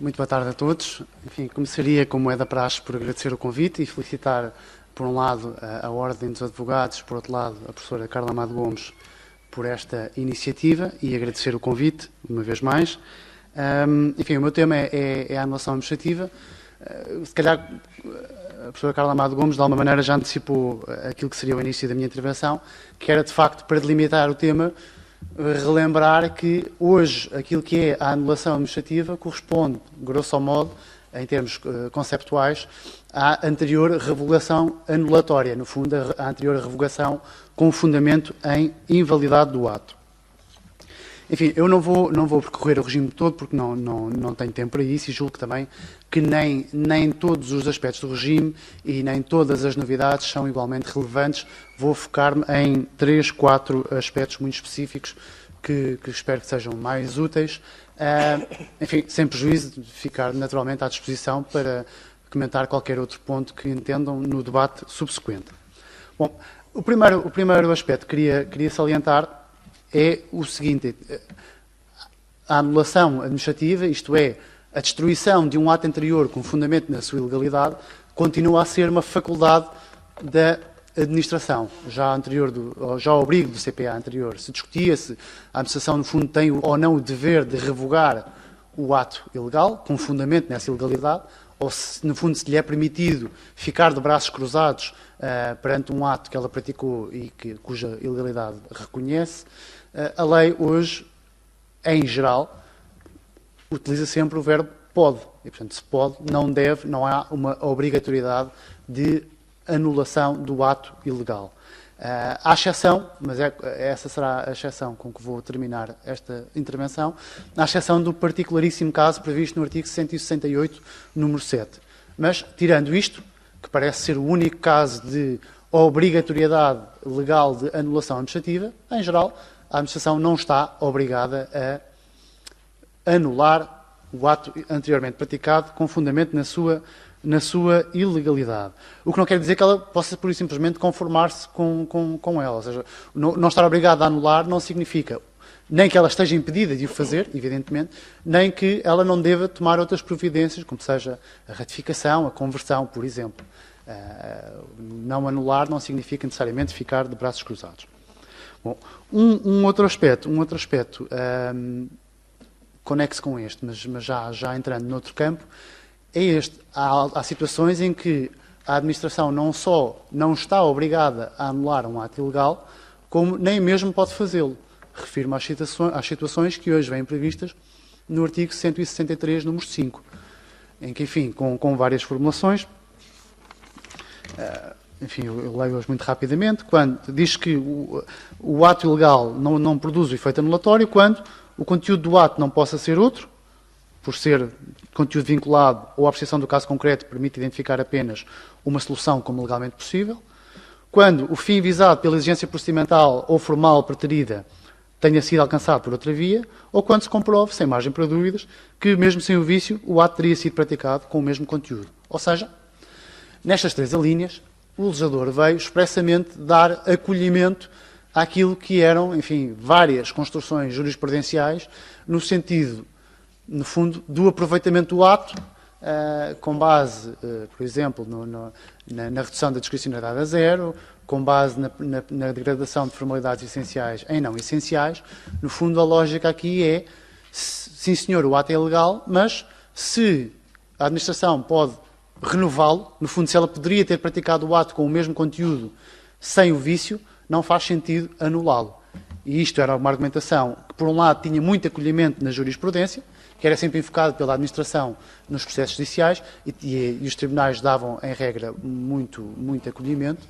Muito boa tarde a todos. Enfim, começaria, como é da praxe, por agradecer o convite e felicitar, por um lado, a Ordem dos Advogados, por outro lado, a professora Carla Amado Gomes, por esta iniciativa e agradecer o convite, uma vez mais. Enfim, o meu tema é a anulação administrativa. Se calhar, a professora Carla Amado Gomes, de alguma maneira, já antecipou aquilo que seria o início da minha intervenção, que era, de facto, para delimitar o tema, relembrar que hoje aquilo que é a anulação administrativa corresponde, grosso modo, em termos conceptuais, à anterior revogação anulatória, no fundo, à anterior revogação com fundamento em invalidade do ato. Enfim, eu não vou percorrer o regime todo porque não tenho tempo para isso e julgo também que nem todos os aspectos do regime e nem todas as novidades são igualmente relevantes. Vou focar-me em 3, 4 aspectos muito específicos que espero que sejam mais úteis. Enfim, sem prejuízo de ficar naturalmente à disposição para comentar qualquer outro ponto que entendam no debate subsequente. Bom, o primeiro aspecto que queria salientar é o seguinte: a anulação administrativa, isto é, a destruição de um ato anterior com fundamento na sua ilegalidade, continua a ser uma faculdade da administração. Já ao abrigo do CPA anterior se discutia se a administração, no fundo, tem ou não o dever de revogar o ato ilegal, com fundamento nessa ilegalidade, ou se, no fundo, se lhe é permitido ficar de braços cruzados perante um ato que ela praticou e cuja ilegalidade reconhece. A lei hoje, em geral, utiliza sempre o verbo pode. E, portanto, se pode, não deve, não há uma obrigatoriedade de anulação do ato ilegal. Há exceção, mas essa será a exceção com que vou terminar esta intervenção, a exceção do particularíssimo caso previsto no artigo 168, número 7. Mas, tirando isto, que parece ser o único caso de obrigatoriedade legal de anulação administrativa, em geral, a administração não está obrigada a anular o ato anteriormente praticado com fundamento na sua ilegalidade. O que não quer dizer que ela possa, pura e simplesmente, conformar-se com ela. Ou seja, não estar obrigada a anular não significa nem que ela esteja impedida de o fazer, evidentemente, nem que ela não deva tomar outras providências, como seja a ratificação, a conversão, por exemplo. Não anular não significa necessariamente ficar de braços cruzados. Bom, um outro aspecto conexo com este, mas já entrando noutro campo, é este. Há situações em que a administração não só não está obrigada a anular um ato ilegal, como nem mesmo pode fazê-lo. Refiro-me às situações que hoje vêm previstas no artigo 163, número 5, em que, enfim, com várias formulações, enfim, eu leio-as muito rapidamente, quando diz que o ato ilegal não produz o efeito anulatório, quando o conteúdo do ato não possa ser outro, por ser conteúdo vinculado ou a apreciação do caso concreto permite identificar apenas uma solução como legalmente possível, quando o fim visado pela exigência procedimental ou formal preterida tenha sido alcançado por outra via, ou quando se comprove, sem margem para dúvidas, que mesmo sem o vício, o ato teria sido praticado com o mesmo conteúdo. Ou seja, nestas 3 alíneas, o legislador veio expressamente dar acolhimento àquilo que eram, enfim, várias construções jurisprudenciais no sentido, no fundo, do aproveitamento do ato, com base, por exemplo, na redução da discricionariedade a zero, com base na degradação de formalidades essenciais em não essenciais. No fundo, a lógica aqui é, sim senhor, o ato é ilegal, mas se a administração pode renová-lo, no fundo, se ela poderia ter praticado o ato com o mesmo conteúdo sem o vício, não faz sentido anulá-lo. E isto era uma argumentação que, por um lado, tinha muito acolhimento na jurisprudência, que era sempre invocado pela administração nos processos judiciais, e os tribunais davam, em regra, muito acolhimento,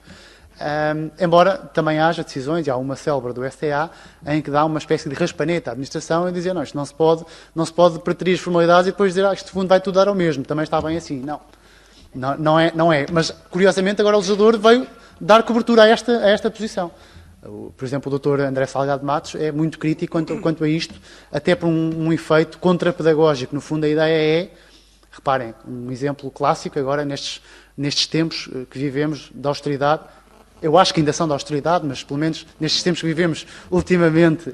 embora também haja decisões, e há uma célebre do STA, em que dá uma espécie de raspaneta à administração e dizer, não, isto não se pode preterir as formalidades e depois dizer, isto fundo vai tudo dar ao mesmo, também está bem assim. Não é. Mas, curiosamente, agora o legislador veio dar cobertura a esta posição. Por exemplo, o Dr. André Salgado Matos é muito crítico quanto a isto, até por um efeito contrapedagógico. No fundo, a ideia é, reparem, um exemplo clássico agora nestes tempos que vivemos de austeridade. Eu acho que ainda são de austeridade, mas pelo menos nestes tempos que vivemos ultimamente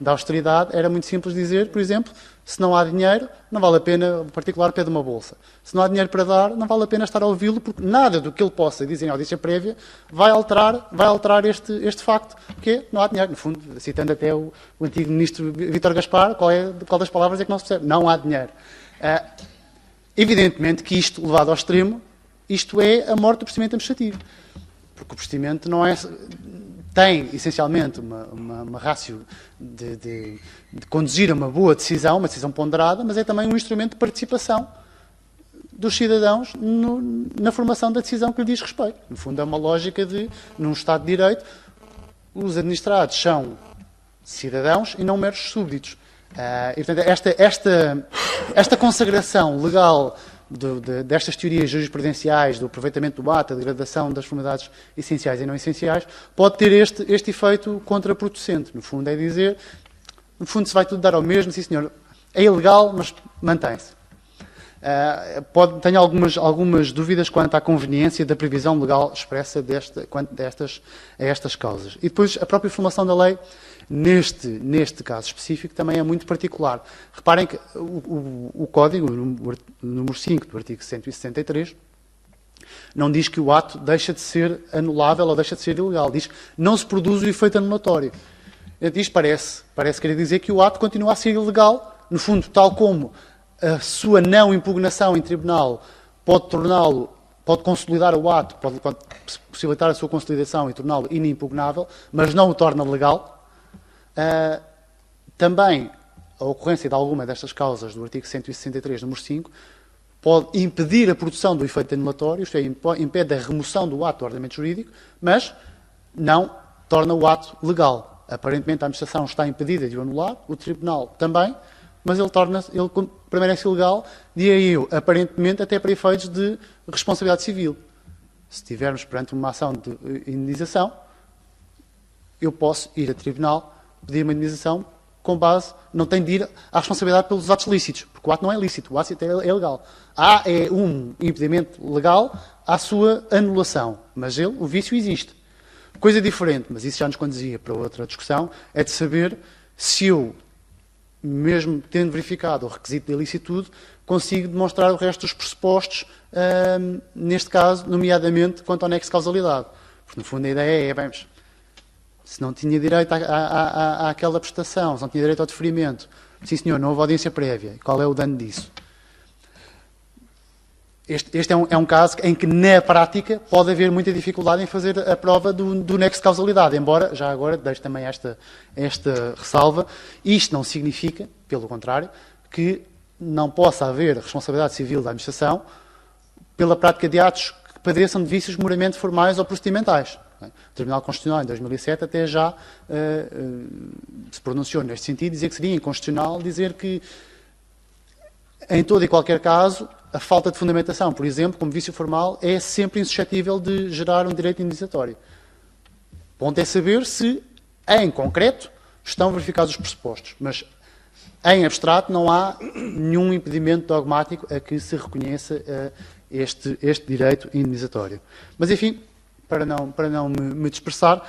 da austeridade, era muito simples dizer, por exemplo, Se não há dinheiro, não vale a pena, o particular pede uma bolsa. Se não há dinheiro para dar, não vale a pena estar a ouvi-lo, porque nada do que ele possa dizer em audiência prévia vai alterar este facto, que não há dinheiro. No fundo, citando até o antigo ministro Vítor Gaspar, qual das palavras é que não se percebe? Não há dinheiro. Evidentemente que isto, levado ao extremo, isto é a morte do procedimento administrativo. Porque o procedimento não é... tem, essencialmente, uma ratio de conduzir a uma boa decisão, uma decisão ponderada, mas é também um instrumento de participação dos cidadãos na formação da decisão que lhe diz respeito. No fundo, é uma lógica de, num Estado de Direito, os administrados são cidadãos e não meros súbditos. E, portanto, esta consagração legal destas teorias jurisprudenciais, do aproveitamento do ato, da degradação das formalidades essenciais e não essenciais, pode ter este efeito contraproducente. No fundo, é dizer, no fundo, se vai tudo dar ao mesmo, sim senhor, é ilegal, mas mantém-se. Tenho algumas dúvidas quanto à conveniência da previsão legal expressa quanto a estas causas. E depois, a própria formulação da lei, neste caso específico, também é muito particular. Reparem que o Código, o número 5 do artigo 163, não diz que o ato deixa de ser anulável ou deixa de ser ilegal. Diz que não se produz o efeito anulatório. Isto parece querer dizer que o ato continua a ser ilegal, no fundo, tal como a sua não impugnação em tribunal pode consolidar o ato, pode possibilitar a sua consolidação e torná-lo inimpugnável, mas não o torna legal. Também a ocorrência de alguma destas causas do artigo 163, número 5, pode impedir a produção do efeito anulatório, isto é, impede a remoção do ato do ordenamento jurídico, mas não torna o ato legal. Aparentemente a administração está impedida de o anular, o tribunal também, mas ele permanece ilegal, diria eu, aparentemente até para efeitos de responsabilidade civil. Se estivermos perante uma ação de indenização, eu posso ir a tribunal, pedir uma indenização com base, não tenho de ir à responsabilidade pelos atos lícitos, porque o ato não é lícito, o ato é legal. Há um impedimento legal à sua anulação, mas o vício existe. Coisa diferente, mas isso já nos conduzia para outra discussão, é de saber se eu, mesmo tendo verificado o requisito de ilicitude, consigo demonstrar o resto dos pressupostos, neste caso, nomeadamente, quanto ao nexo de causalidade. Porque, no fundo, a ideia é, bem, se não tinha direito àquela prestação, se não tinha direito ao deferimento, sim senhor, não houve audiência prévia, qual é o dano disso? Este é um caso em que, na prática, pode haver muita dificuldade em fazer a prova do nexo de causalidade, embora, já agora, deixo também esta ressalva, isto não significa, pelo contrário, que não possa haver responsabilidade civil da administração pela prática de atos que padeçam de vícios meramente formais ou procedimentais. O Tribunal Constitucional, em 2007, até já se pronunciou neste sentido, dizer que seria inconstitucional dizer que, em todo e qualquer caso, a falta de fundamentação, por exemplo, como vício formal, é sempre insuscetível de gerar um direito indenizatório. O ponto é saber se, em concreto, estão verificados os pressupostos. Mas, em abstrato, não há nenhum impedimento dogmático a que se reconheça este direito indenizatório. Mas, enfim, para não me dispersar,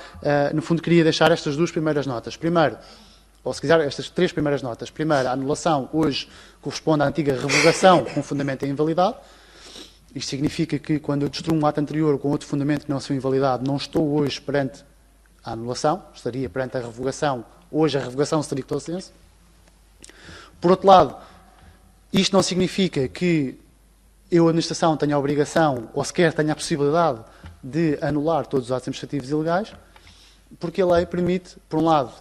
no fundo queria deixar estas duas primeiras notas. Primeiro, ou se quiser, estas três primeiras notas. Primeiro, a anulação hoje corresponde à antiga revogação com fundamento em invalidade. Isto significa que quando eu destruo um ato anterior com outro fundamento que não se invalidado, não estou hoje perante a anulação, estaria perante a revogação. Hoje a revogação stricto sensu. Por outro lado, isto não significa que eu, a administração, tenha a obrigação ou sequer tenha a possibilidade de anular todos os atos administrativos ilegais, porque a lei permite, por um lado,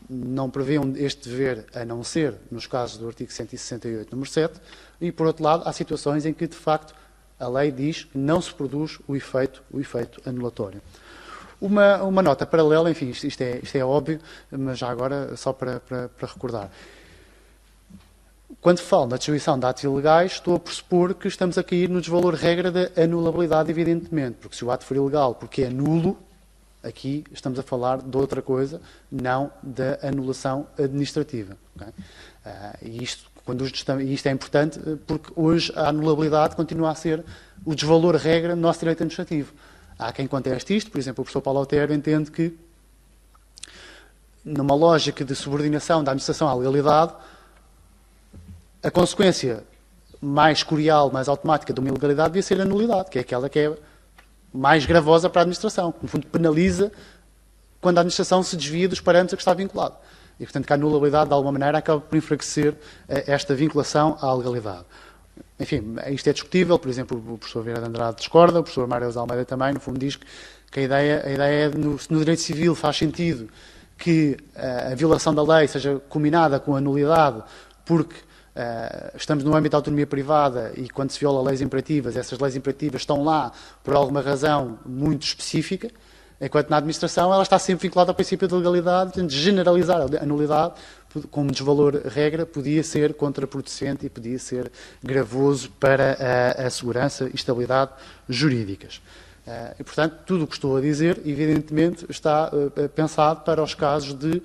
não prevê este dever a não ser nos casos do artigo 168, número 7, e, por outro lado, há situações em que, de facto, a lei diz que não se produz o efeito anulatório. Uma nota paralela, enfim, isto é óbvio, mas já agora, só para recordar. Quando falo na distribuição de atos ilegais, estou a pressupor que estamos a cair no desvalor regra da anulabilidade, evidentemente, porque se o ato for ilegal porque é nulo, aqui estamos a falar de outra coisa, não da anulação administrativa. Okay? E isto é importante porque hoje a anulabilidade continua a ser o desvalor regra do nosso direito administrativo. Há quem conteste isto, por exemplo, o professor Paulo Otero entende que, numa lógica de subordinação da administração à legalidade, A consequência mais curial, mais automática de uma ilegalidade devia ser a nulidade, que é aquela que é mais gravosa para a administração, que no fundo penaliza quando a administração se desvia dos parâmetros a que está vinculado. E, portanto, que a nulabilidade, de alguma maneira, acaba por enfraquecer esta vinculação à legalidade. Enfim, isto é discutível, por exemplo, o professor Vieira de Andrade discorda, o professor Mário Almeida também, no fundo diz que a ideia é no direito civil faz sentido que a violação da lei seja combinada com a nulidade, porque estamos no âmbito da autonomia privada e quando se viola leis imperativas, essas leis imperativas estão lá por alguma razão muito específica, enquanto na administração ela está sempre vinculada ao princípio de legalidade, portanto, generalizar a nulidade como desvalor-regra podia ser contraproducente e podia ser gravoso para a segurança e estabilidade jurídicas. E, portanto, tudo o que estou a dizer, evidentemente, está pensado para os casos de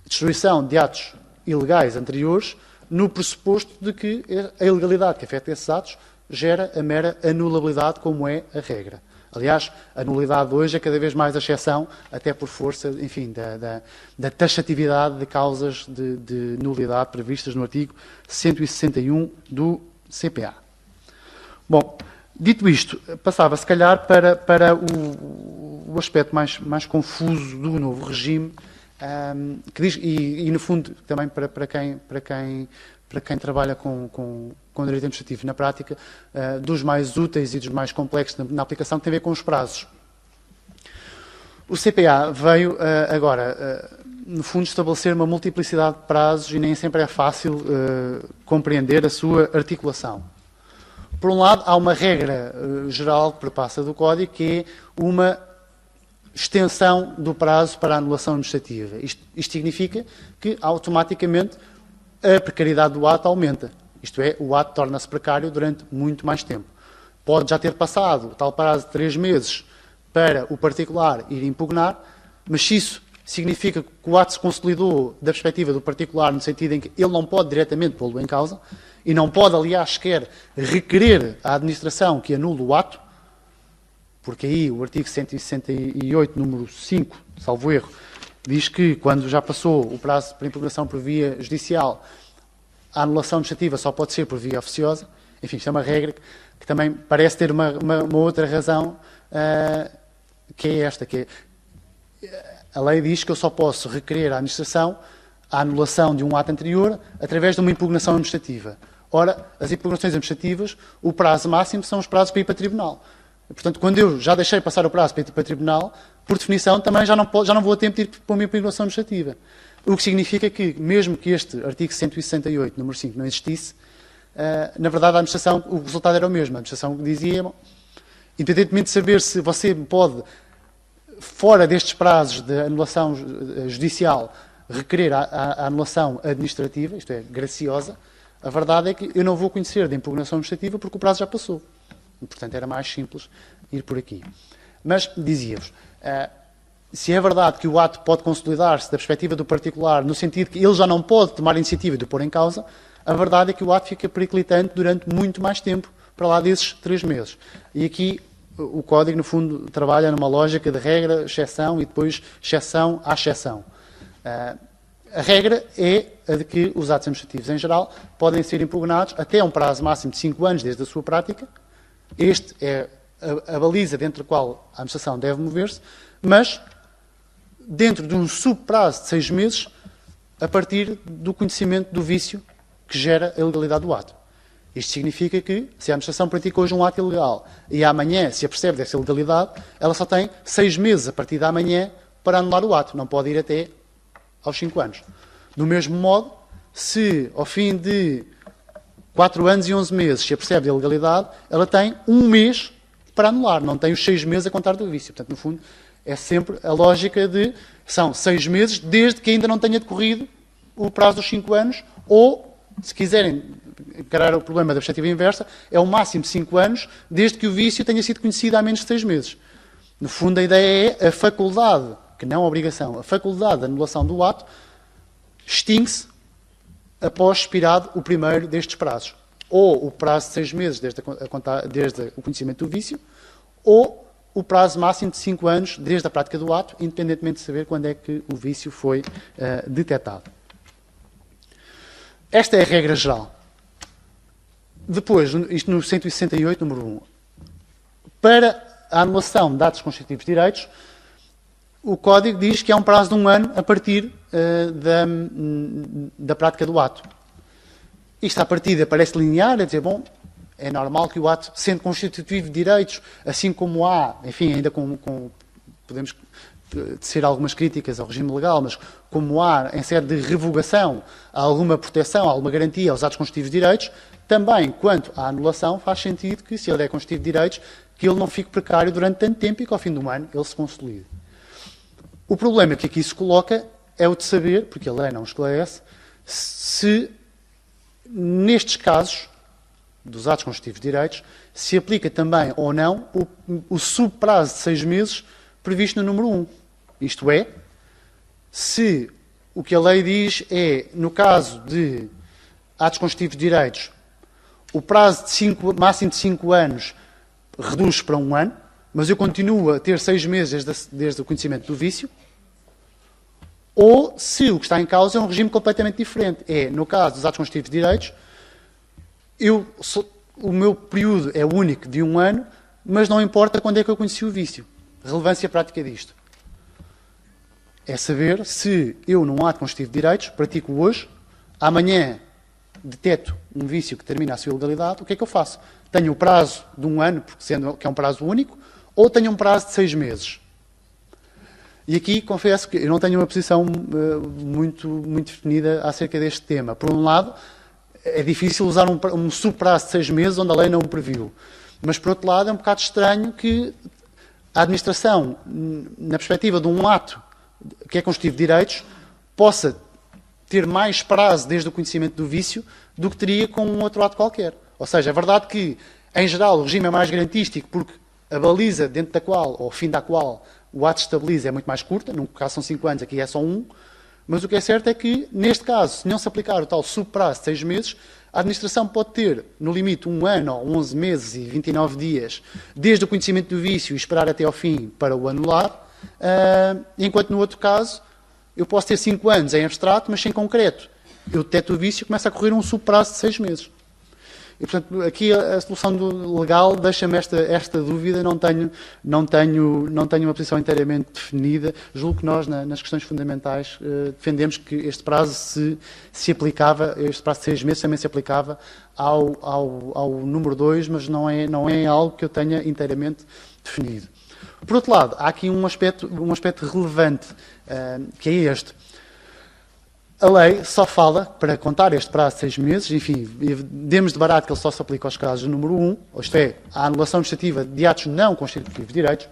destruição de atos ilegais anteriores, no pressuposto de que a ilegalidade que afeta esses atos gera a mera anulabilidade, como é a regra. Aliás, a nulidade hoje é cada vez mais a exceção, até por força, enfim, da taxatividade de causas de nulidade previstas no artigo 161 do CPA. Bom, dito isto, passava se calhar para o aspecto mais confuso do novo regime, que diz, e no fundo também para quem trabalha com direito administrativo na prática, dos mais úteis e dos mais complexos na aplicação, que tem a ver com os prazos. O CPA veio agora, no fundo, estabelecer uma multiplicidade de prazos e nem sempre é fácil compreender a sua articulação. Por um lado, há uma regra geral que perpassa do Código, que é uma extensão do prazo para a anulação administrativa. Isto significa que, automaticamente, a precariedade do ato aumenta. Isto é, o ato torna-se precário durante muito mais tempo. Pode já ter passado o tal prazo de 3 meses para o particular ir impugnar, mas se isso significa que o ato se consolidou da perspectiva do particular, no sentido em que ele não pode diretamente pô-lo em causa, e não pode, aliás, sequer requerer à administração que anule o ato, porque aí o artigo 168, número 5, salvo erro, diz que quando já passou o prazo para impugnação por via judicial, a anulação administrativa só pode ser por via oficiosa. Enfim, isto é uma regra que também parece ter uma outra razão, que é esta, que é, a lei diz que eu só posso requerer à administração a anulação de um ato anterior através de uma impugnação administrativa. Ora, as impugnações administrativas, o prazo máximo são os prazos para ir para tribunal. Portanto, quando eu já deixei passar o prazo para ir para tribunal, por definição, também já não vou a tempo de ir para uma impugnação administrativa. O que significa que, mesmo que este artigo 168, número 5, não existisse, na verdade, a administração, o resultado era o mesmo. A administração dizia, independentemente de saber se você pode, fora destes prazos de anulação judicial, requerer a anulação administrativa, isto é, graciosa, a verdade é que eu não vou conhecer da impugnação administrativa porque o prazo já passou. E, portanto, era mais simples ir por aqui. Mas, dizia-vos, se é verdade que o ato pode consolidar-se da perspectiva do particular, no sentido que ele já não pode tomar a iniciativa de o pôr em causa, a verdade é que o ato fica periclitante durante muito mais tempo, para lá desses 3 meses. E aqui o Código, no fundo, trabalha numa lógica de regra, exceção e depois exceção à exceção. A regra é a de que os atos administrativos, em geral, podem ser impugnados até um prazo máximo de 5 anos desde a sua prática. Este é a baliza dentro da qual a administração deve mover-se, mas dentro de um subprazo de 6 meses, a partir do conhecimento do vício que gera a ilegalidade do ato. Isto significa que, se a administração pratica hoje um ato ilegal e amanhã se apercebe dessa ilegalidade, ela só tem 6 meses a partir de amanhã para anular o ato. Não pode ir até aos 5 anos. Do mesmo modo, se ao fim de 4 anos e 11 meses se apercebe da ilegalidade, ela tem 1 mês para anular. Não tem os 6 meses a contar do vício. Portanto, no fundo, é sempre a lógica de são 6 meses desde que ainda não tenha decorrido o prazo dos 5 anos ou, se quiserem encarar o problema da perspectiva inversa, é o máximo de 5 anos desde que o vício tenha sido conhecido há menos de 6 meses. No fundo, a ideia é a faculdade, que não a obrigação, a faculdade de anulação do ato extingue-se após expirado o primeiro destes prazos. Ou o prazo de 6 meses desde o conhecimento do vício, ou o prazo máximo de 5 anos desde a prática do ato, independentemente de saber quando é que o vício foi detectado. Esta é a regra geral. Depois, isto no 168, número 1. Para a anulação de atos constitutivos de direitos, o Código diz que há um prazo de 1 ano a partir da prática do ato. Isto, à partida, parece linear, é dizer, bom, é normal que o ato, sendo constitutivo de direitos, assim como há, enfim, ainda podemos tecer algumas críticas ao regime legal, mas como há, em sede de revogação, alguma proteção, alguma garantia aos atos constitutivos de direitos, também, quanto à anulação, faz sentido que, se ele é constitutivo de direitos, que ele não fique precário durante tanto tempo e que, ao fim de 1 ano, ele se consolide. O problema que aqui se coloca é o de saber, porque a lei não esclarece, se, nestes casos dos atos constitutivos de direitos, se aplica também ou não o subprazo de 6 meses previsto no número 1. Isto é, se o que a lei diz é, no caso de atos constitutivos de direitos, o prazo de máximo de 5 anos reduz para 1 ano, mas eu continuo a ter 6 meses desde o conhecimento do vício, ou se o que está em causa é um regime completamente diferente. É, no caso dos atos constitutivos de direitos, o meu período é único de 1 ano, mas não importa quando é que eu conheci o vício. Relevância prática disto é saber se eu, num ato constitutivo de direitos, pratico hoje, amanhã deteto um vício que termina a sua ilegalidade, o que é que eu faço? Tenho o prazo de 1 ano, porque sendo que é um prazo único, ou tenho um prazo de 6 meses? E aqui confesso que eu não tenho uma posição muito definida acerca deste tema. Por um lado, é difícil usar um subprazo de 6 meses onde a lei não o previu. Mas, por outro lado, é um bocado estranho que a administração, na perspectiva de um ato que é constitutivo de direitos, possa ter mais prazo desde o conhecimento do vício do que teria com um outro ato qualquer. Ou seja, é verdade que, em geral, o regime é mais garantístico porque a baliza dentro da qual, ou o fim da qual, o ato estabiliza é muito mais curta. No caso são 5 anos, aqui é só 1. Mas o que é certo é que, neste caso, se não se aplicar o tal subprazo de 6 meses, a administração pode ter, no limite, 1 ano, ou 11 meses e 29 dias, desde o conhecimento do vício e esperar até ao fim para o anular, enquanto no outro caso, eu posso ter 5 anos em abstrato, mas sem concreto. Eu deteto o vício e começa a correr um subprazo de 6 meses. E, portanto, aqui a solução legal deixa-me esta dúvida, não tenho uma posição inteiramente definida. Julgo que nós, nas questões fundamentais, defendemos que este prazo se aplicava, este prazo de 6 meses também se aplicava ao número 2, mas não é algo que eu tenha inteiramente definido. Por outro lado, há aqui um aspecto relevante, que é este. A lei só fala, para contar este prazo de 6 meses, enfim, demos de barato que ele só se aplica aos casos número 1, isto é, a anulação administrativa de atos não constitutivos de direitos,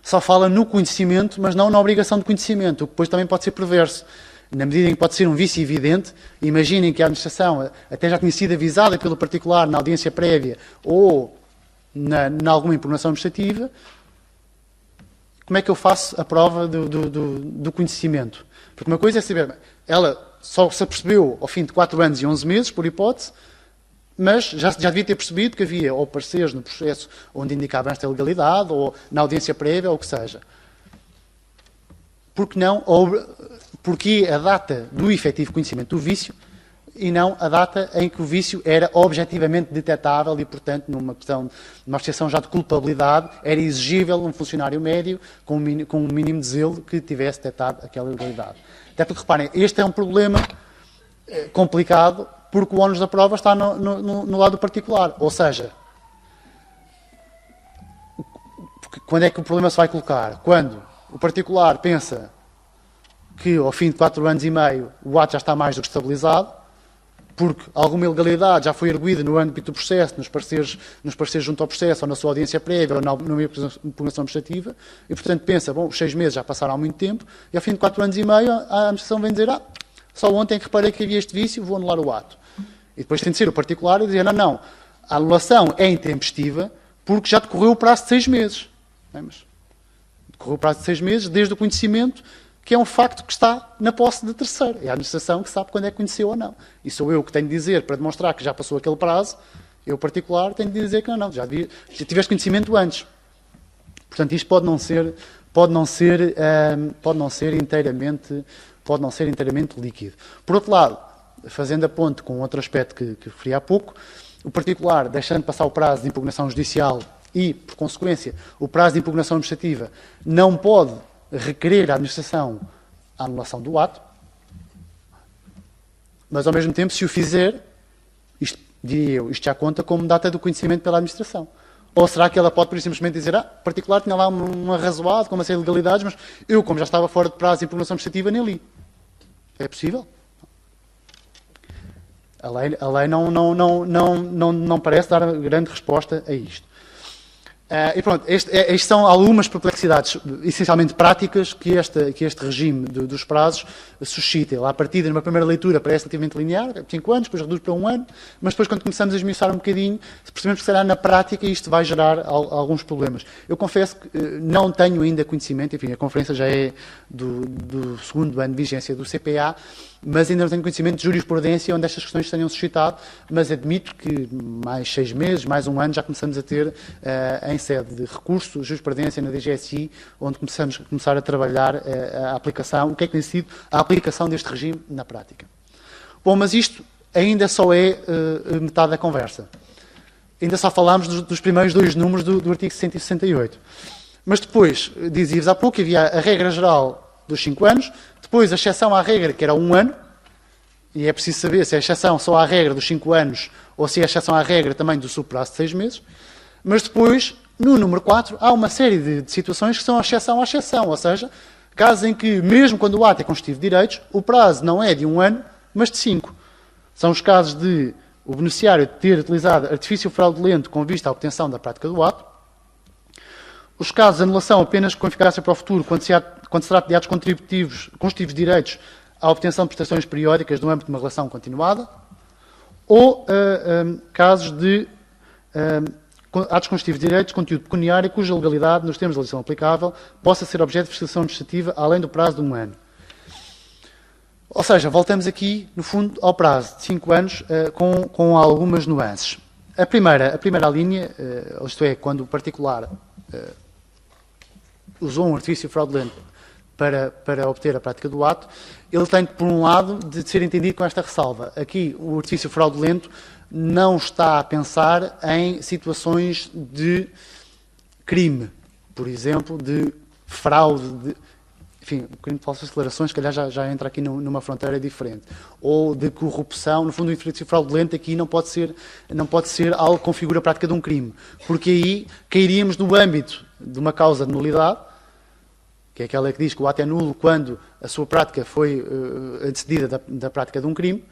só fala no conhecimento, mas não na obrigação de conhecimento, o que depois também pode ser perverso. Na medida em que pode ser um vício evidente, imaginem que a administração até já tinha sido avisada pelo particular na audiência prévia ou na alguma impugnação administrativa, como é que eu faço a prova do conhecimento? Porque uma coisa é saber, ela só se apercebeu ao fim de 4 anos e 11 meses, por hipótese, mas já devia ter percebido que havia ou pareceres no processo onde indicava esta ilegalidade, ou na audiência prévia, ou o que seja. Porque a data do efetivo conhecimento do vício e não a data em que o vício era objetivamente detectável e, portanto, numa percepção já de culpabilidade, era exigível um funcionário médio com um mínimo de zelo que tivesse detectado aquela ilegalidade. Até porque, reparem, este é um problema complicado porque o ónus da prova está no lado particular. Ou seja, quando é que o problema se vai colocar? Quando o particular pensa que, ao fim de 4 anos e meio, o ato já está mais do que estabilizado, porque alguma ilegalidade já foi arguída no âmbito do processo, nos pareceres junto ao processo, ou na sua audiência prévia, ou na impugnação administrativa, e, portanto, pensa, bom, os 6 meses já passaram há muito tempo, e ao fim de 4 anos e meio, a administração vem dizer, só ontem que reparei que havia este vício, vou anular o ato. E depois tem de ser o particular e dizer, não, a anulação é intempestiva, porque já decorreu o prazo de 6 meses. Decorreu o prazo de 6 meses, desde o conhecimento, que é um facto que está na posse de terceiro. É a administração que sabe quando é que conheceu ou não. E sou eu que tenho de dizer, para demonstrar que já passou aquele prazo, eu, particular, tenho de dizer que não, já tiveste conhecimento antes. Portanto, isto pode não ser inteiramente líquido. Por outro lado, fazendo a ponte com outro aspecto que referi há pouco, o particular, deixando passar o prazo de impugnação judicial e, por consequência, o prazo de impugnação administrativa, não pode requerer à administração a anulação do ato, mas, ao mesmo tempo, se o fizer, isto, diria eu, isto já conta como data do conhecimento pela administração. Ou será que ela pode, por simplesmente, dizer, particular tinha lá um arrazoado com uma série de legalidades, mas eu, como já estava fora de prazo de impugnação administrativa, nem li. É possível? A lei não parece dar grande resposta a isto. E pronto, estas são algumas perplexidades, essencialmente práticas, que este regime dos prazos suscita. Ele, à partida, numa primeira leitura, parece relativamente linear, 5 anos, depois reduz para 1 ano, mas depois, quando começamos a esmiuçar um bocadinho, percebemos que será na prática isto vai gerar alguns problemas. Eu confesso que não tenho ainda conhecimento, enfim, a conferência já é do segundo ano de vigência do CPA, mas ainda não tenho conhecimento de jurisprudência onde estas questões se tenham suscitado, mas admito que mais 6 meses, mais 1 ano, já começamos a ter, em sede de recurso, jurisprudência na DGSI, onde começar a trabalhar a aplicação, o que é que tem sido a aplicação deste regime na prática. Bom, mas isto ainda só é metade da conversa. Ainda só falámos dos primeiros 2 números do artigo 168. Mas depois, dizia-vos há pouco, havia a regra geral dos 5 anos, depois a exceção à regra, que era 1 ano, e é preciso saber se é a exceção só à regra dos 5 anos ou se é a exceção à regra também do subprazo de 6 meses. Mas depois, no número 4, há uma série de situações que são a exceção à exceção, ou seja, casos em que, mesmo quando o ato é constitutivo de direitos, o prazo não é de 1 ano, mas de 5. São os casos de o beneficiário ter utilizado artifício fraudulento com vista à obtenção da prática do ato, os casos de anulação apenas com eficácia para o futuro, quando se trata de atos constitutivos de direitos à obtenção de prestações periódicas no âmbito de uma relação continuada, ou casos de atos constitutivos de direitos de conteúdo pecuniário cuja legalidade, nos termos da legislação aplicável, possa ser objeto de fiscalização administrativa além do prazo de 1 ano. Ou seja, voltamos aqui, no fundo, ao prazo de 5 anos, com algumas nuances. A primeira linha, isto é, quando o particular usou um artifício fraudulento para obter a prática do ato, ele tem, por um lado, de ser entendido com esta ressalva. Aqui, o artifício fraudulento não está a pensar em situações de crime, por exemplo, de fraude, enfim, um crime de falsas declarações, se calhar já entra aqui numa fronteira diferente, ou de corrupção. No fundo, o artifício fraudulento aqui não pode ser algo que configura a prática de um crime, porque aí cairíamos no âmbito de uma causa de nulidade, que é aquela que diz que o ato é nulo quando a sua prática foi antecedida da prática de um crime,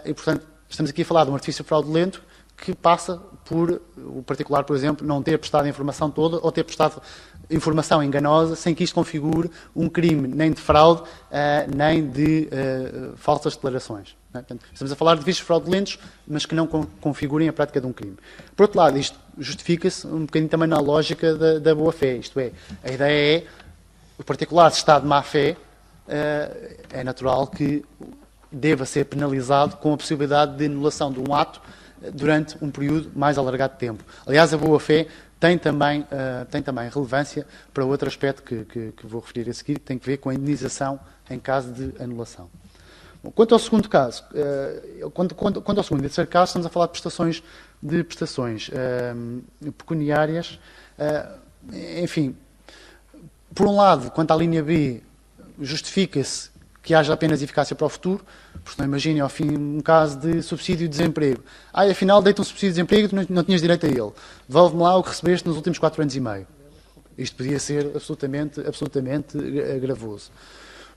e, portanto, estamos aqui a falar de um artifício fraudulento que passa por o particular, por exemplo, não ter prestado a informação toda ou ter prestado informação enganosa sem que isto configure um crime nem de fraude, nem de falsas declarações. Portanto, estamos a falar de artifícios fraudulentos, mas que não configurem a prática de um crime. Por outro lado, isto justifica-se um bocadinho também na lógica da boa-fé. Isto é, a ideia é, o particular, se está de má-fé, é natural que deva ser penalizado com a possibilidade de anulação de um ato durante um período mais alargado de tempo. Aliás, a boa-fé tem também relevância para outro aspecto que vou referir a seguir, que tem que ver com a indenização em caso de anulação. Bom, quanto ao segundo caso, quanto ao segundo e terceiro caso, estamos a falar de prestações pecuniárias. Enfim, por um lado, quanto à linha B, justifica-se que haja apenas eficácia para o futuro, porque não imaginem, ao fim, um caso de subsídio de desemprego. Afinal, deita um subsídio de desemprego e tu não tinhas direito a ele. Devolve-me lá o que recebeste nos últimos 4 anos e meio. Isto podia ser absolutamente gravoso.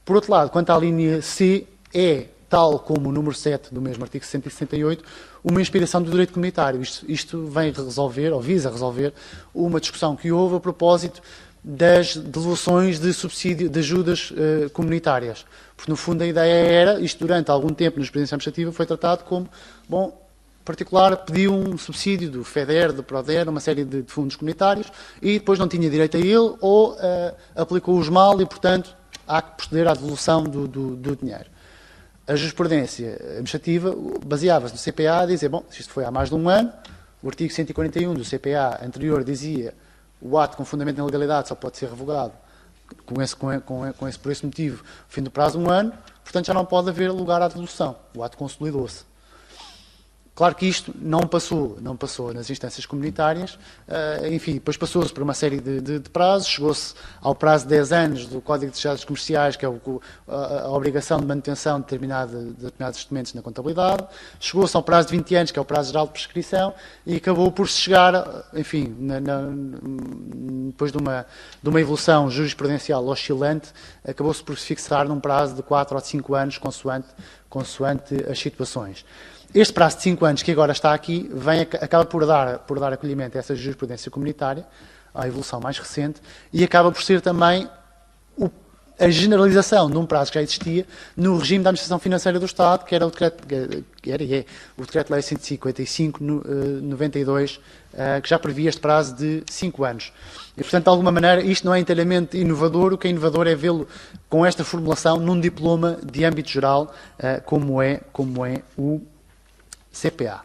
Por outro lado, quanto à linha C, é, tal como o número 7 do mesmo artigo 168, uma inspiração do direito comunitário. Isto vem resolver, ou visa resolver, uma discussão que houve a propósito das devoluções de subsídio, de ajudas comunitárias. Porque, no fundo, a ideia era, isto durante algum tempo na jurisprudência administrativa foi tratado como, bom, particular pediu um subsídio do FEDER, do PRODER, uma série de fundos comunitários, e depois não tinha direito a ele, ou aplicou-os mal e, portanto, há que proceder à devolução do dinheiro. A jurisprudência administrativa baseava-se no CPA a dizer, bom, se isto foi há mais de um ano, o artigo 141 do CPA anterior dizia o ato com fundamento na legalidade só pode ser revogado por esse motivo, fim do prazo de um ano. portanto já não pode haver lugar à devolução. O ato consolidou-se. Claro que isto não passou nas instâncias comunitárias, enfim, depois passou-se por uma série de prazos, chegou-se ao prazo de 10 anos do Código de Sociedades Comerciais, que é a obrigação de manutenção de determinados documentos na contabilidade, chegou-se ao prazo de 20 anos, que é o prazo geral de prescrição, e acabou por se chegar, enfim, depois de uma evolução jurisprudencial oscilante, acabou-se por se fixar num prazo de 4 ou 5 anos, consoante as situações. Este prazo de 5 anos que agora está aqui acaba por dar acolhimento a essa jurisprudência comunitária, à evolução mais recente, e acaba por ser também a generalização de um prazo que já existia no regime da administração financeira do Estado, que era o Decreto-Lei 155/92, que já previa este prazo de 5 anos. E, portanto, de alguma maneira, isto não é inteiramente inovador. O que é inovador é vê-lo com esta formulação num diploma de âmbito geral, como é o CPA.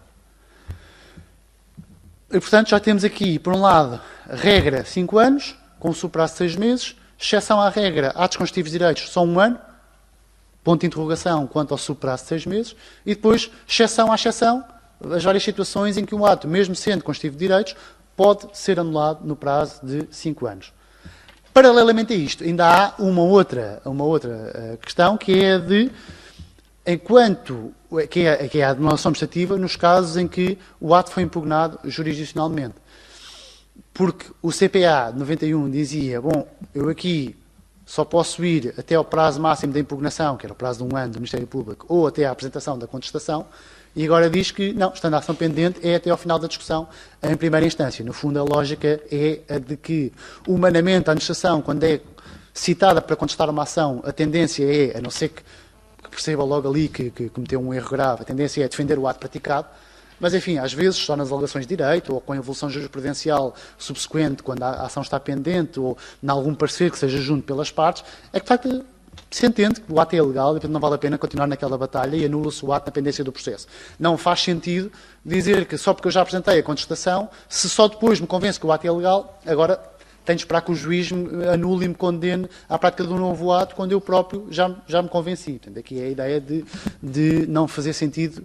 E, portanto, já temos aqui, por um lado, a regra 5 anos, com o subprazo de 6 meses, exceção à regra, atos constitutivos de direitos, só 1 ano, ponto de interrogação quanto ao subprazo de 6 meses, e depois, exceção à exceção, as várias situações em que um ato, mesmo sendo constitutivo de direitos, pode ser anulado no prazo de 5 anos. Paralelamente a isto, ainda há uma outra questão, que é que é a anulação administrativa nos casos em que o ato foi impugnado jurisdicionalmente. Porque o CPA de 91 dizia, bom, eu aqui só posso ir até ao prazo máximo da impugnação, que era o prazo de 1 ano do Ministério Público, ou até à apresentação da contestação, e agora diz que, não, estando a ação pendente, é até ao final da discussão em primeira instância. No fundo, a lógica é a de que, humanamente, a administração, quando é citada para contestar uma ação, a tendência é, a não ser que perceba logo ali que cometeu um erro grave, a tendência é defender o ato praticado, mas, enfim, às vezes, só nas alegações de direito, ou com a evolução jurisprudencial subsequente, quando a ação está pendente, ou em algum parecer que seja junto pelas partes, é que, de facto, se entende que o ato é ilegal e, portanto, não vale a pena continuar naquela batalha e anula-se o ato na pendência do processo. Não faz sentido dizer que só porque eu já apresentei a contestação, se só depois me convence que o ato é ilegal, agora tenho de esperar que o juiz me anule e me condene à prática de um novo ato, quando eu próprio já me convenci. Portanto, aqui é a ideia de não fazer sentido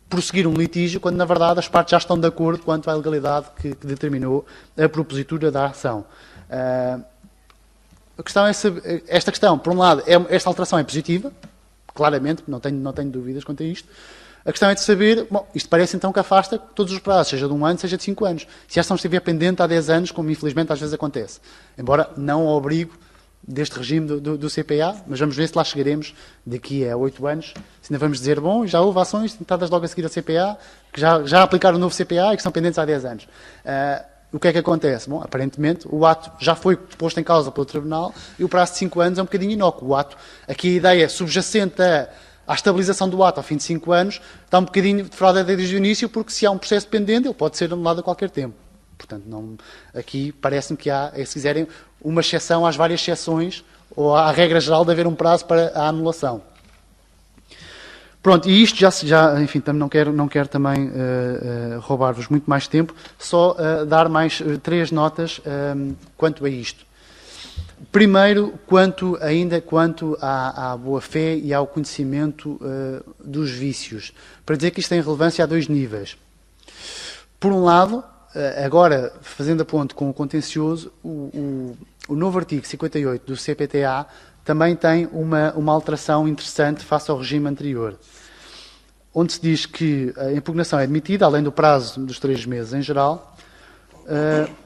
prosseguir um litígio, quando, na verdade, as partes já estão de acordo quanto à legalidade que determinou a propositura da ação. A questão é saber, esta questão, por um lado, esta alteração é positiva, claramente, não tenho dúvidas quanto a isto. A questão é de saber, bom, isto parece então que afasta todos os prazos, seja de 1 ano, seja de 5 anos. Se a ação estiver pendente há 10 anos, como infelizmente às vezes acontece. Embora não ao abrigo deste regime do CPA, mas vamos ver se lá chegaremos daqui a 8 anos. Se ainda vamos dizer, bom, já houve ações tentadas logo a seguir ao CPA, que já aplicaram o novo CPA e que são pendentes há 10 anos. O que é que acontece? Bom, aparentemente, o ato já foi posto em causa pelo Tribunal e o prazo de 5 anos é um bocadinho inócuo. O ato, aqui a ideia subjacente à estabilização do ato ao fim de 5 anos está um bocadinho defraudada desde o início, porque se há um processo pendente, ele pode ser anulado a qualquer tempo. Portanto, aqui parece-me que há, se quiserem, uma exceção às várias exceções, ou à regra geral de haver um prazo para a anulação. Pronto, e isto enfim, não quero também roubar-vos muito mais tempo, só dar mais 3 notas quanto a isto. Primeiro, quanto à boa-fé e ao conhecimento dos vícios. Para dizer que isto tem relevância a 2 níveis. Por um lado, agora, fazendo a ponte com o contencioso, o novo artigo 58 do CPTA também tem uma alteração interessante face ao regime anterior, onde se diz que a impugnação é admitida, além do prazo dos 3 meses em geral,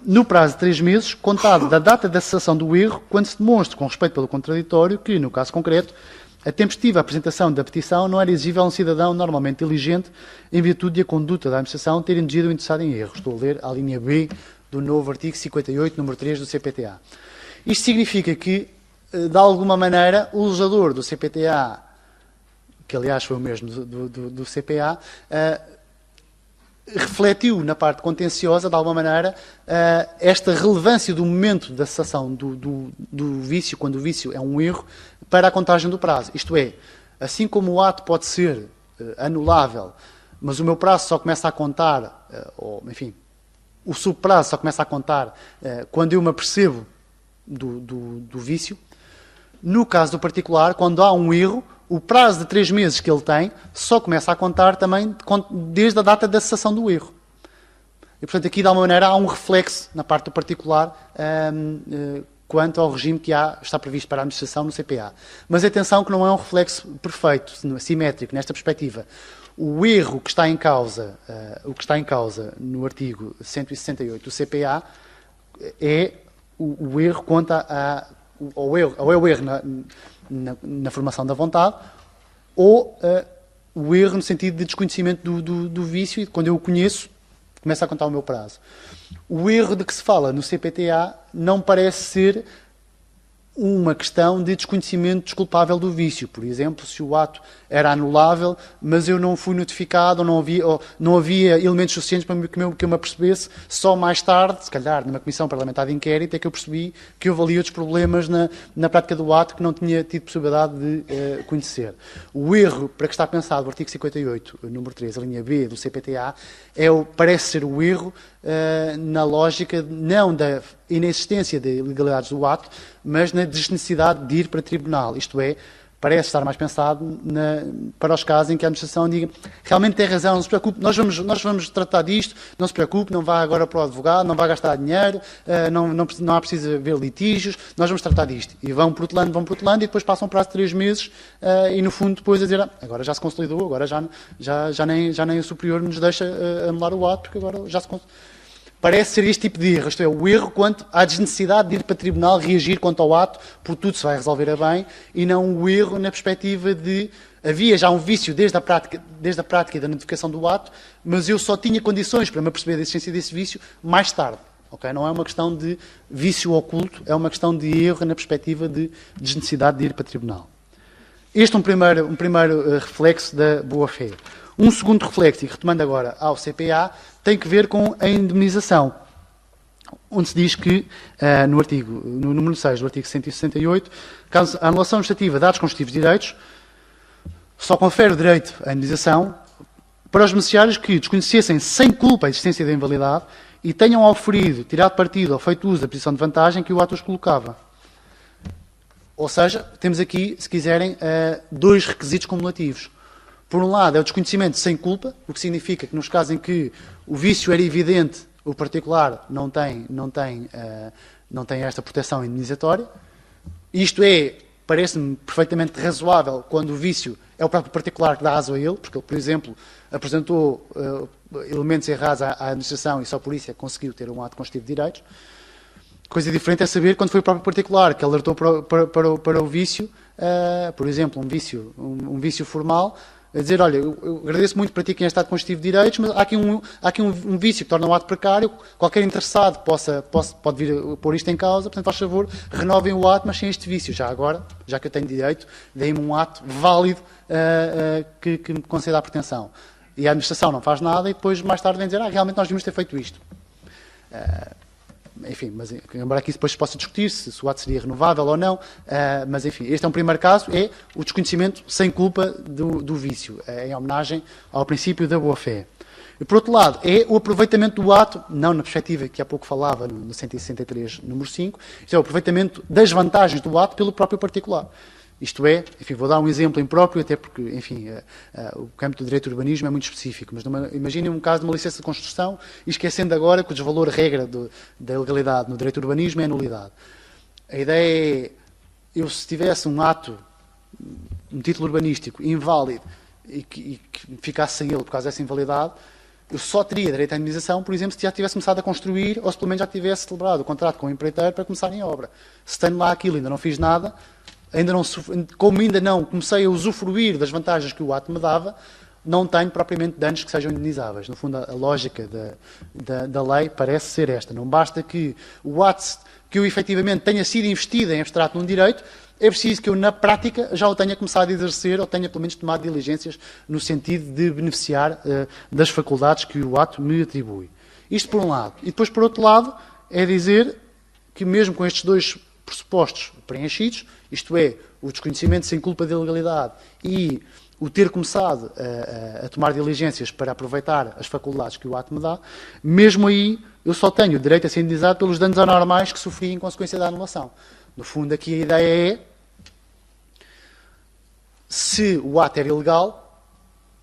no prazo de 3 meses, contado da data da cessação do erro, quando se demonstre, com respeito pelo contraditório, que, no caso concreto, a tempestiva apresentação da petição não era exigível a um cidadão normalmente diligente em virtude de a conduta da administração ter induzido o interessado em erro. Estou a ler a linha B do novo artigo 58, número 3 do CPTA. Isto significa que, de alguma maneira, o legislador do CPTA, que aliás foi o mesmo do CPA, refletiu na parte contenciosa, de alguma maneira, esta relevância do momento da cessação do vício, quando o vício é um erro, para a contagem do prazo. Isto é, assim como o ato pode ser anulável, mas o meu prazo só começa a contar, ou, enfim, o subprazo só começa a contar quando eu me apercebo do vício, no caso do particular, quando há um erro, o prazo de 3 meses que ele tem só começa a contar também desde a data da cessação do erro. E, portanto, aqui, de alguma maneira, há um reflexo na parte do particular quanto ao regime que está previsto para a administração no CPA. Mas atenção que não é um reflexo perfeito, simétrico, nesta perspectiva. O erro que está em causa, no artigo 168 do CPA é o erro quanto ao erro na formação da vontade ou o erro no sentido de desconhecimento do vício, e quando eu o conheço, começa a contar o meu prazo. O erro de que se fala no CPTA não parece ser uma questão de desconhecimento desculpável do vício. Por exemplo, se o ato era anulável, mas eu não fui notificado, ou não havia elementos suficientes para que eu me apercebesse, só mais tarde, se calhar numa comissão parlamentar de inquérito, é que eu percebi que houve ali outros problemas na prática do ato que não tinha tido possibilidade de conhecer. O erro para que está pensado o artigo 58, número 3, a linha B do CPTA, parece ser o erro na lógica não da inexistência de ilegalidades do ato, mas na desnecessidade de ir para tribunal. Isto é, parece estar mais pensado para os casos em que a administração diga realmente tem razão, não se preocupe, nós vamos tratar disto, não se preocupe, não vá agora para o advogado, não vá gastar dinheiro, não há preciso haver litígios, nós vamos tratar disto. E vão protelando, e depois passam um prazo de 3 meses e no fundo depois a dizer, agora já se consolidou, agora já nem o superior nos deixa anular o ato, porque agora já se consolidou. Parece ser este tipo de erro, isto é, o erro quanto à desnecessidade de ir para tribunal reagir quanto ao ato, porque tudo se vai resolver a bem, e não o erro na perspectiva de havia já um vício desde a prática da notificação do ato, mas eu só tinha condições para me aperceber da existência desse vício mais tarde. Okay? Não é uma questão de vício oculto, é uma questão de erro na perspectiva de desnecessidade de ir para tribunal. Este é um primeiro reflexo da boa-fé. Um segundo reflexo, e retomando agora ao CPA, tem que ver com a indemnização, onde se diz que, no número 6 do artigo 168, caso a anulação administrativa de dados constitutivos de direitos, só confere o direito à indemnização para os beneficiários que desconhecessem sem culpa a existência da invalidade e tenham oferido, tirado partido ou feito uso da posição de vantagem que o ato os colocava. Ou seja, temos aqui, se quiserem, 2 requisitos cumulativos. Por um lado, é o desconhecimento sem culpa, o que significa que nos casos em que o vício era evidente, o particular não tem esta proteção indemnizatória. Isto parece-me perfeitamente razoável quando o vício é o próprio particular que dá aso a ele, porque ele, por exemplo, apresentou elementos errados à administração e só por isso é que conseguiu ter um ato constitutivo de direitos. Coisa diferente é saber quando foi o próprio particular que alertou para o vício, por exemplo, um vício formal, a dizer, olha, eu agradeço muito para ti quem é Estado Constitutivo de Direitos, mas há aqui um vício que torna o ato precário, qualquer interessado pode vir a pôr isto em causa, portanto, faz favor, renovem o ato, mas sem este vício. Já agora, já que eu tenho direito, deem-me um ato válido que me conceda a pretensão. E a administração não faz nada e depois, mais tarde, vem dizer, realmente nós devíamos ter feito isto. Enfim, mas embora aqui depois se possa discutir se o ato seria renovável ou não, mas enfim, este é um primeiro caso, é o desconhecimento sem culpa do vício, em homenagem ao princípio da boa-fé. E por outro lado, é o aproveitamento do ato, não na perspectiva que há pouco falava no 163, número 5, isto é o aproveitamento das vantagens do ato pelo próprio particular. Isto é, enfim, vou dar um exemplo impróprio, até porque, enfim, o campo do direito do urbanismo é muito específico, mas imaginem um caso de uma licença de construção e esquecendo agora que o desvalor regra da ilegalidade no direito do urbanismo é a nulidade. A ideia é, eu se tivesse um ato, um título urbanístico inválido e que ficasse sem ele por causa dessa invalidade, eu só teria direito à indemnização, por exemplo, se já tivesse começado a construir ou se pelo menos já tivesse celebrado o contrato com o empreiteiro para começar em obra. Se tenho lá aquilo e ainda não fiz nada, como ainda não comecei a usufruir das vantagens que o ato me dava, não tenho propriamente danos que sejam indenizáveis. No fundo, a lógica da lei parece ser esta. Não basta que o ato que eu efetivamente tenha sido investido em abstrato num direito, é preciso que eu, na prática, já o tenha começado a exercer ou tenha, pelo menos, tomado diligências no sentido de beneficiar das faculdades que o ato me atribui. Isto por um lado. E depois, por outro lado, é dizer que mesmo com estes 2 pressupostos preenchidos, isto é, o desconhecimento sem culpa de ilegalidade e o ter começado a tomar diligências para aproveitar as faculdades que o ato me dá, mesmo aí eu só tenho o direito a ser indenizado pelos danos anormais que sofri em consequência da anulação. No fundo, aqui a ideia é se o ato era ilegal,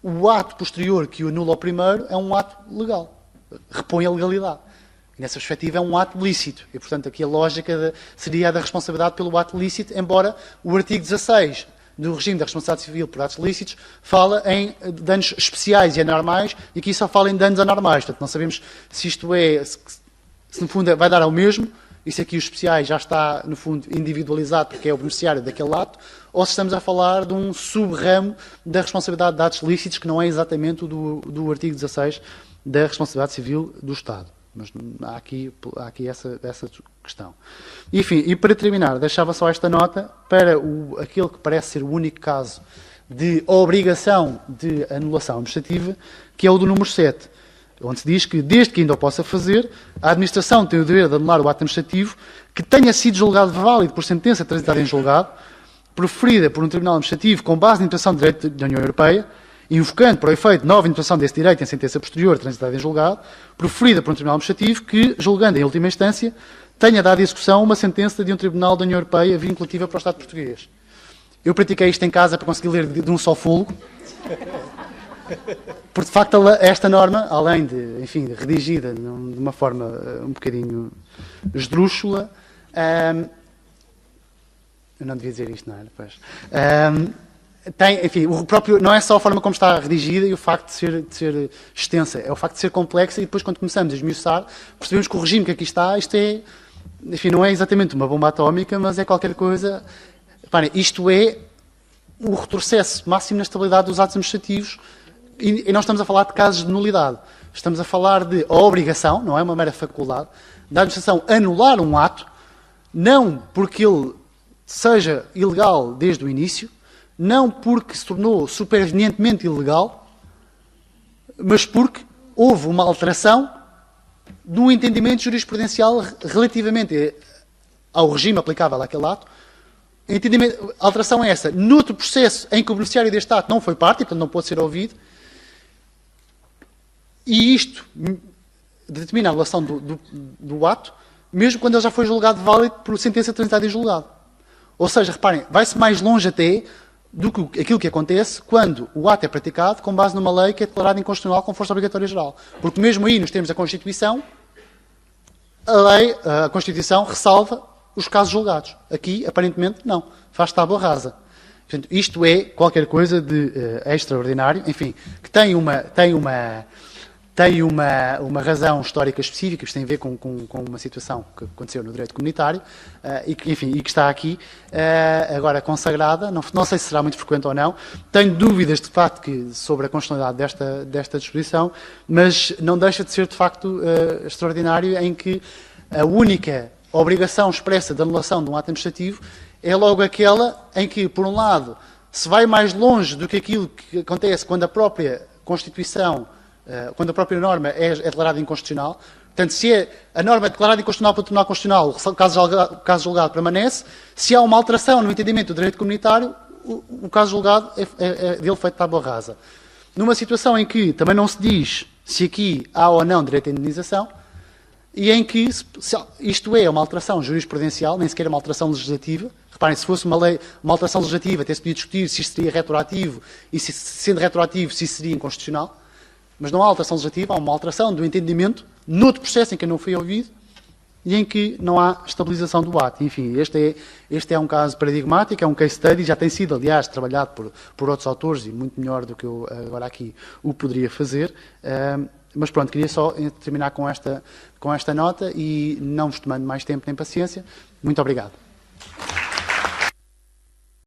o ato posterior que o anula ao primeiro é um ato legal. Repõe a legalidade. E nessa perspectiva é um ato lícito. E, portanto, aqui a lógica seria a da responsabilidade pelo ato lícito, embora o artigo 16 do regime da responsabilidade civil por atos lícitos fala em danos especiais e anormais, e aqui só fala em danos anormais. Portanto, não sabemos se isto se no fundo vai dar ao mesmo, e se aqui os especiais já está, no fundo, individualizado porque é o beneficiário daquele ato, ou se estamos a falar de um sub-ramo da responsabilidade de atos lícitos, que não é exatamente o do artigo 16 da responsabilidade civil do Estado. Mas há aqui essa questão. Enfim, e para terminar, deixava só esta nota para aquele que parece ser o único caso de obrigação de anulação administrativa, que é o do número 7, onde se diz que, desde que ainda o possa fazer, a administração tem o dever de anular o ato administrativo que tenha sido julgado válido por sentença transitada em julgado, proferida por um tribunal administrativo com base na interpretação de direito da União Europeia, invocando para o efeito nova interpretação desse direito em sentença posterior transitada em julgado, proferida por um tribunal administrativo que, julgando em última instância, tenha dado execução a uma sentença de um tribunal da União Europeia vinculativa para o Estado português. Eu pratiquei isto em casa para conseguir ler de um só fôlego, porque de facto esta norma, além de, enfim, redigida de uma forma um bocadinho esdrúxula, eu não devia dizer isto, não era? Pois. Tem, enfim, não é só a forma como está redigida e o facto de ser extensa, é o facto de ser complexa, e depois, quando começamos a esmiuçar, percebemos que o regime que aqui está, isto é, enfim, não é exatamente uma bomba atómica, mas é qualquer coisa. Reparem, isto é o retrocesso máximo na estabilidade dos atos administrativos, e nós estamos a falar de casos de nulidade. Estamos a falar de a obrigação, não é uma mera faculdade, da administração anular um ato, não porque ele seja ilegal desde o início, não porque se tornou supervenientemente ilegal, mas porque houve uma alteração do entendimento jurisprudencial relativamente ao regime aplicável àquele ato. A alteração é essa. Noutro processo em que o beneficiário deste ato não foi parte, e portanto não pôde ser ouvido, e isto determina a anulação do ato, mesmo quando ele já foi julgado válido por sentença transitada em julgado. Ou seja, reparem, vai-se mais longe até do que aquilo que acontece quando o ato é praticado com base numa lei que é declarada inconstitucional com força obrigatória geral. Porque mesmo aí, nos termos da Constituição, a Constituição ressalva os casos julgados. Aqui, aparentemente, não. Faz tábua rasa. Portanto, isto é qualquer coisa de extraordinário, enfim, que tem uma razão histórica específica, isto tem a ver com uma situação que aconteceu no direito comunitário, e que está aqui, agora consagrada, não sei se será muito frequente ou não, tenho dúvidas de facto sobre a constitucionalidade desta disposição, mas não deixa de ser de facto extraordinário, em que a única obrigação expressa de anulação de um ato administrativo é logo aquela em que, por um lado, se vai mais longe do que aquilo que acontece quando a própria Constituição, quando a própria norma é declarada inconstitucional. Portanto, se a norma é declarada inconstitucional pelo Tribunal Constitucional, o caso julgado permanece. Se há uma alteração no entendimento do direito comunitário, o caso julgado é dele feito tábua rasa. Numa situação em que também não se diz se aqui há ou não direito à indenização, e em que isto é uma alteração jurisprudencial, nem sequer é uma alteração legislativa. Reparem, se fosse uma alteração legislativa, até se podia discutir se isto seria retroativo, e se sendo retroativo, se isso seria inconstitucional. Mas não há alteração legislativa, há uma alteração do entendimento noutro processo em que não foi ouvido e em que não há estabilização do ato. Enfim, este é um caso paradigmático, é um case study, já tem sido, aliás, trabalhado por outros autores e muito melhor do que eu agora aqui o poderia fazer. Mas pronto, queria só terminar com esta nota e, não vos tomando mais tempo nem paciência, muito obrigado.